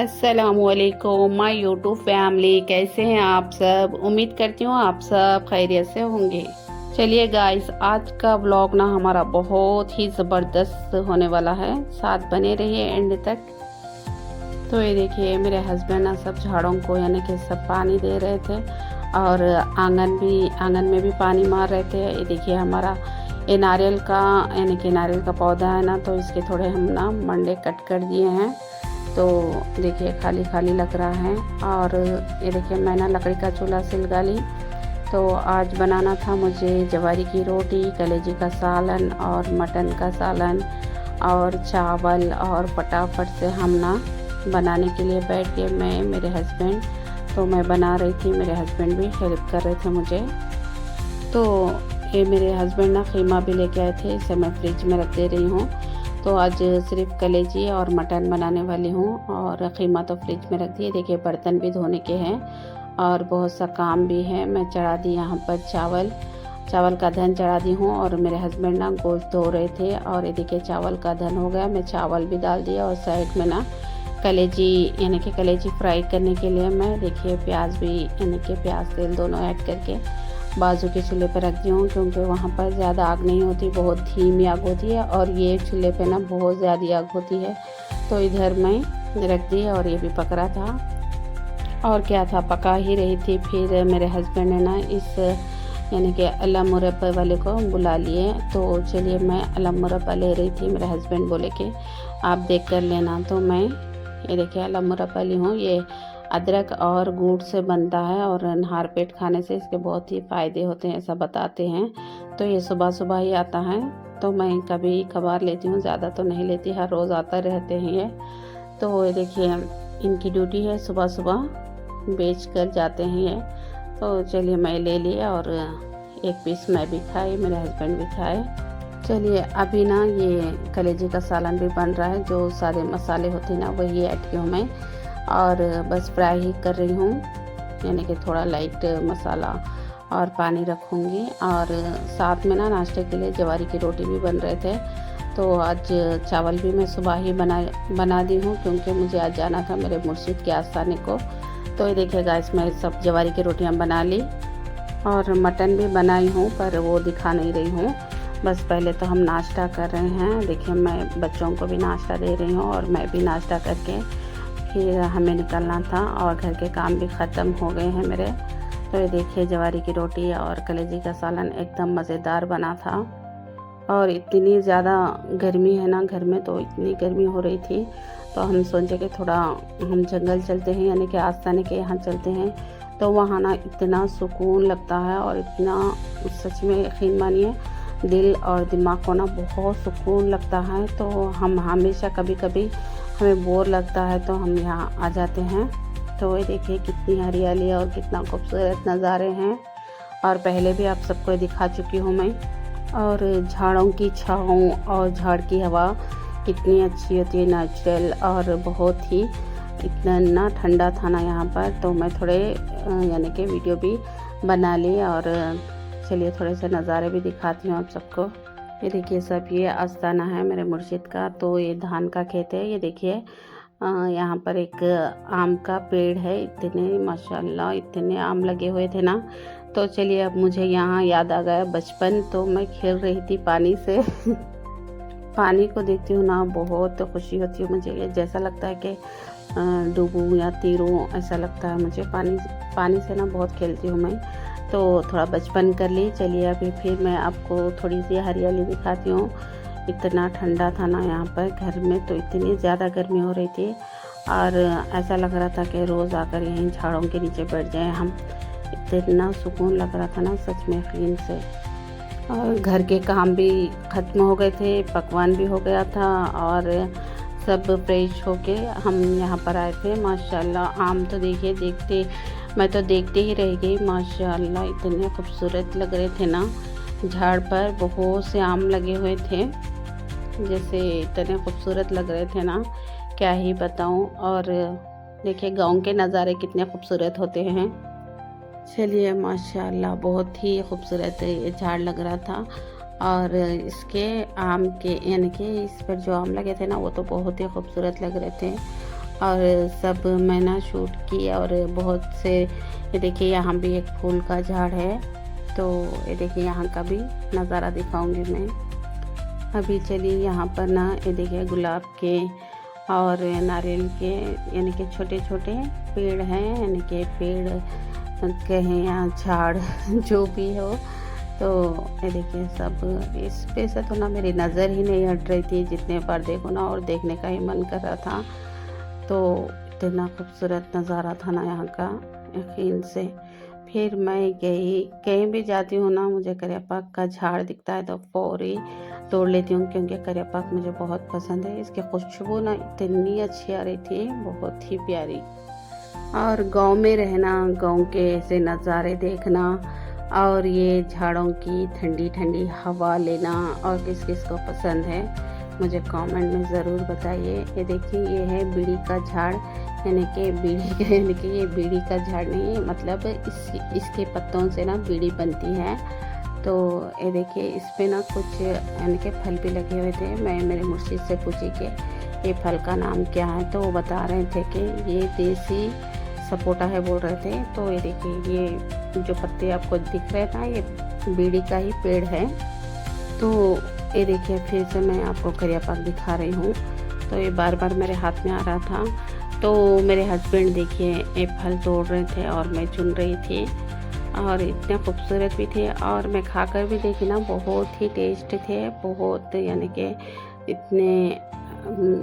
अस्सलामुअलैकुम my YouTube family, कैसे हैं आप सब। उम्मीद करती हूँ आप सब खैरियत से होंगे। चलिए गाइस, आज का व्लॉग ना हमारा बहुत ही ज़बरदस्त होने वाला है, साथ बने रहिए एंड तक। तो ये देखिए, मेरे हस्बैंड ना सब झाड़ों को यानी कि सब पानी दे रहे थे और आंगन में भी पानी मार रहे थे। ये देखिए, हमारा ये नारियल का यानी कि नारियल का पौधा है ना, तो इसके थोड़े हम ना मंडे कट कर दिए हैं। तो देखिए, खाली खाली लग रहा है। और ये देखिए, मैं ना लकड़ी का चूल्हा सिलगा ली। तो आज बनाना था मुझे जवारी की रोटी, कलेजी का सालन और मटन का सालन और चावल। और फटाफट से हम ना बनाने के लिए बैठ गए, मैं मेरे हस्बैंड। तो मैं बना रही थी, मेरे हस्बैंड भी हेल्प कर रहे थे मुझे। तो ये मेरे हस्बैंड ना कीमा भी लेके आए थे, इसे मैं फ्रिज में रख दे रही हूँ। तो आज सिर्फ कलेजी और मटन बनाने वाली हूँ और कीमा तो फ्रिज में रख दिए। देखिए, बर्तन भी धोने के हैं और बहुत सा काम भी है। मैं चढ़ा दी यहाँ पर चावल का धन चढ़ा दी हूँ और मेरे हस्बैंड ना गोश्त धो रहे थे। और ये देखिए, चावल का धन हो गया, मैं चावल भी डाल दिया। और साइड में ना कलेजी यानी कि कलेजी फ्राई करने के लिए मैं देखिए प्याज भी यानी कि प्याज तेल दोनों ऐड करके बाजू के चूल्हे पर रख दी हूँ, क्योंकि वहाँ पर ज़्यादा आग नहीं होती, बहुत धीमी आग होती है। और ये चूल्हे पे ना बहुत ज़्यादा आग होती है। तो इधर मैं रख दी और ये भी पक रहा था। और क्या था, पका ही रही थी। फिर मेरे हस्बैंड ने ना इस यानी कि अल्लाह मुरब्बा वाले को बुला लिए। तो चलिए, मैं अल्लाह मुरब्बा ले रही थी, मेरे हस्बैंड बोले कि आप देख कर लेना। तो मैं ये देखिए अल्लाह मुरब्बा ली हूँ। ये अदरक और गुड़ से बनता है और नहार पेट खाने से इसके बहुत ही फ़ायदे होते हैं, ऐसा बताते हैं। तो ये सुबह सुबह ही आता है, तो मैं कभी कभार लेती हूँ, ज़्यादा तो नहीं लेती, हर रोज़ आता रहते हैं ये। तो ये देखिए, इनकी ड्यूटी है सुबह सुबह बेच कर जाते हैं ये। तो चलिए, मैं ले लिया और एक पीस मैं भी खाई, मेरे हस्बैंड भी खाए। चलिए, अभी ना ये कलेजी का सालन भी बन रहा है। जो सारे मसाले होते हैं ना वही ऐड की हूँ मैं, और बस फ्राई ही कर रही हूँ, यानी कि थोड़ा लाइट मसाला और पानी रखूँगी। और साथ में ना नाश्ते के लिए जवारी की रोटी भी बन रहे थे। तो आज चावल भी मैं सुबह ही बना दी हूँ, क्योंकि मुझे आज जाना था मेरे मुर्शिद के आस्थाने को। तो ये देखिए गाइस, मैं सब जवारी की रोटियाँ बना ली और मटन भी बनाई हूँ, पर वो दिखा नहीं रही हूँ। बस पहले तो हम नाश्ता कर रहे हैं। देखिए, मैं बच्चों को भी नाश्ता दे रही हूँ और मैं भी नाश्ता करके फिर हमें निकलना था और घर के काम भी ख़त्म हो गए हैं मेरे। तो ये देखिए, जवारी की रोटी और कलेजी का सालन एकदम मज़ेदार बना था। और इतनी ज़्यादा गर्मी है ना घर में, तो इतनी गर्मी हो रही थी, तो हम सोचे कि थोड़ा हम जंगल चलते हैं, यानी कि आस्थाने के यहाँ चलते हैं। तो वहाँ ना इतना सुकून लगता है और इतना, सच में यकीन मानिए, दिल और दिमाग को ना बहुत सुकून लगता है। तो हम हमेशा कभी कभी हमें बोर लगता है तो हम यहाँ आ जाते हैं। तो ये देखिए, कितनी हरियाली और कितना खूबसूरत नज़ारे हैं। और पहले भी आप सबको दिखा चुकी हूँ मैं। और झाड़ों की छाँव और झाड़ की हवा कितनी अच्छी होती है, नेचुरल, और बहुत ही इतना ना ठंडा था ना यहाँ पर। तो मैं थोड़े यानी कि वीडियो भी बना ली। और चलिए, थोड़े से नज़ारे भी दिखाती हूँ आप सबको। ये देखिए, सब ये आस्थाना है मेरे मुर्शिद का। तो ये धान का खेत है। ये देखिए, यहाँ पर एक आम का पेड़ है। इतने माशाल्लाह इतने आम लगे हुए थे ना। तो चलिए, अब मुझे यहाँ याद आ गया बचपन। तो मैं खेल रही थी पानी से पानी को देखती हूँ ना, बहुत खुशी होती है मुझे। जैसा लगता है कि डूबूं या तीरूं, ऐसा लगता है मुझे। पानी से ना बहुत खेलती हूँ मैं। तो थोड़ा बचपन कर ली। चलिए, अभी फिर मैं आपको थोड़ी सी हरियाली दिखाती हूँ। इतना ठंडा था ना यहाँ पर घर में, तो इतनी ज़्यादा गर्मी हो रही थी और ऐसा लग रहा था कि रोज़ आकर यहीं झाड़ों के नीचे बैठ जाएं हम। इतना सुकून लग रहा था ना, सच में यकीन से। और घर के काम भी ख़त्म हो गए थे, पकवान भी हो गया था और सब फ्रेश होके हम यहाँ पर आए थे। माशाल्लाह, आम तो देखिए मैं तो देखते ही रह गई। माशाल्लाह, इतने खूबसूरत लग रहे थे ना। झाड़ पर बहुत से आम लगे हुए थे, जैसे इतने खूबसूरत लग रहे थे ना, क्या ही बताऊं। और देखिए, गांव के नज़ारे कितने खूबसूरत होते हैं। चलिए, माशाल्लाह बहुत ही खूबसूरत ये झाड़ लग रहा था। और इसके आम के यानी कि इस पर जो आम लगे थे ना, वो तो बहुत ही खूबसूरत लग रहे थे। और सब मैं ना शूट की। और बहुत से ये देखिए यहाँ भी एक फूल का झाड़ है, तो ये देखिए यहाँ का भी नज़ारा दिखाऊंगी मैं। अभी चलिए यहाँ पर ना ये देखिए गुलाब के और नारियल के यानी कि छोटे छोटे पेड़ हैं, यानी कि पेड़ कहें या झाड़ जो भी हो। तो ये देखिए सब इस पे से तो ना मेरी नज़र ही नहीं हट रही थी, जितने बार देखो ना और देखने का ही मन कर रहा था। तो इतना खूबसूरत नज़ारा था ना यहाँ का, यकीन से। फिर मैं गई, कहीं भी जाती हूँ ना मुझे करियापाक का झाड़ दिखता है तो फौरी तोड़ लेती हूँ, क्योंकि करियापाक मुझे बहुत पसंद है। इसकी खुशबू ना इतनी अच्छी आ रही थी, बहुत ही प्यारी। और गांव में रहना, गांव के ऐसे नज़ारे देखना और ये झाड़ों की ठंडी ठंडी हवा लेना, और किस किस को पसंद है मुझे कमेंट में ज़रूर बताइए। ये देखिए ये है बीड़ी का झाड़, यानी कि ये बीड़ी का झाड़ नहीं है, मतलब इसके पत्तों से ना बीड़ी बनती है। तो ये देखिए इस पे ना कुछ यानी कि फल भी लगे हुए थे। मैं मेरे मुर्शिद से पूछी कि ये फल का नाम क्या है, तो वो बता रहे थे कि ये देसी सपोटा है बोल रहे थे। तो ये देखिए ये जो पत्ते आपको दिख रहे थे ये बीड़ी का ही पेड़ है। तो ये देखिए फिर से मैं आपको करियापाक दिखा रही हूँ। तो ये बार बार मेरे हाथ में आ रहा था। तो मेरे हस्बैंड देखिए ये फल तोड़ रहे थे और मैं चुन रही थी, और इतने खूबसूरत भी थे। और मैं खाकर भी देखी ना, बहुत ही टेस्ट थे, बहुत यानी कि इतने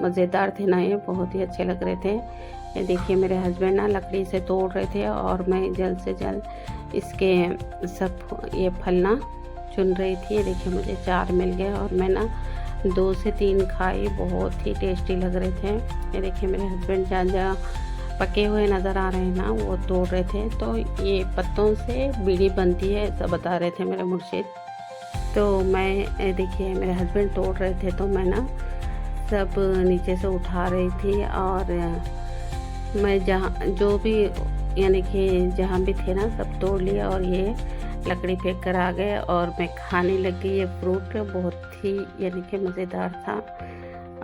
मज़ेदार थे ना, ये बहुत ही अच्छे लग रहे थे। ये देखिए मेरे हस्बैंड ना लकड़ी से तोड़ रहे थे और मैं जल्द से जल्द इसके सब ये फल ना चुन रही थी। ये देखिए मुझे 4 मिल गए और मैं ना 2 से 3 खाई, बहुत ही टेस्टी लग रहे थे। ये देखिए मेरे हस्बैंड जहाँ जहाँ पके हुए नज़र आ रहे हैं ना वो तोड़ रहे थे। तो ये पत्तों से बीड़ी बनती है ऐसा बता रहे थे मेरे मुर्शिद। तो मैं देखिए मेरे हस्बैंड तोड़ रहे थे तो मैं ना सब नीचे से उठा रही थी, और मैं जहाँ जो भी यानी कि जहाँ भी थे ना सब तोड़ लिया, और ये लकड़ी फेंक कर आ गए और मैं खाने लग गई। ये फ्रूट बहुत ही यानी कि मज़ेदार था,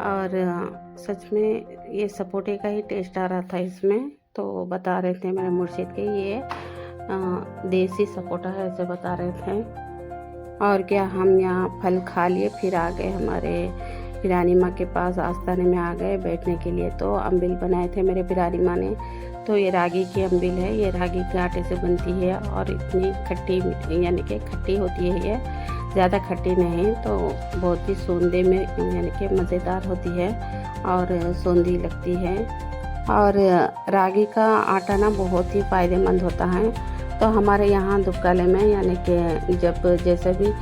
और सच में ये सपोटे का ही टेस्ट आ रहा था इसमें। तो बता रहे थे मेरे मुर्शिद के ये देसी सपोटा है ऐसे बता रहे थे। और क्या, हम यहाँ फल खा लिए, फिर आ गए हमारे बिरानी माँ के पास, आस्थाने में आ गए बैठने के लिए। तो अम्बिल बनाए थे मेरे बिरानी माँ ने। तो ये रागी की अम्बिल है, ये रागी के आटे से बनती है और इतनी खट्टी यानी कि खट्टी होती है, ये ज़्यादा खट्टी नहीं, तो बहुत ही सोंदे में यानी कि मज़ेदार होती है और सोंधी लगती है। और रागी का आटा ना बहुत ही फ़ायदेमंद होता है। तो हमारे यहाँ दुबकाले में यानी कि जब जैसे भी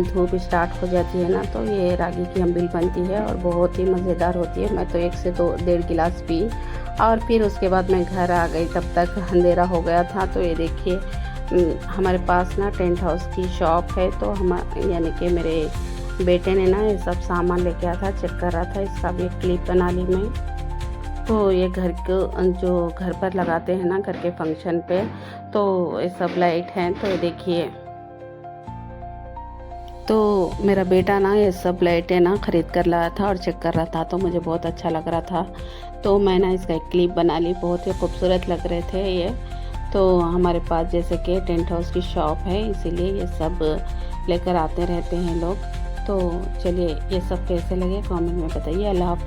धूप स्टार्ट हो जाती है ना, तो ये रागी की अम्बिल बनती है और बहुत ही मज़ेदार होती है। मैं तो 1 से 1.5 गिलास पी, और फिर उसके बाद मैं घर आ गई, तब तक अंधेरा हो गया था। तो ये देखिए हमारे पास ना टेंट हाउस की शॉप है, तो हम यानी कि मेरे बेटे ने ना ये सब सामान लेके आया था, चेक कर रहा था, इसका भी एक क्लिप बना ली मैं। तो ये घर को जो घर पर लगाते हैं ना घर के फंक्शन पे, तो ये सब लाइट हैं। तो ये देखिए, तो मेरा बेटा ना ये सब लाइटें ना ख़रीद कर लाया था और चेक कर रहा था, तो मुझे बहुत अच्छा लग रहा था। तो मैं ना इसका एक क्लिप बना ली, बहुत ही खूबसूरत लग रहे थे ये। तो हमारे पास जैसे कि टेंट हाउस की शॉप है, इसीलिए ये सब लेकर आते रहते हैं लोग। तो चलिए ये सब कैसे लगे कमेंट में बताइए। अल्लाह हाफ़िज़।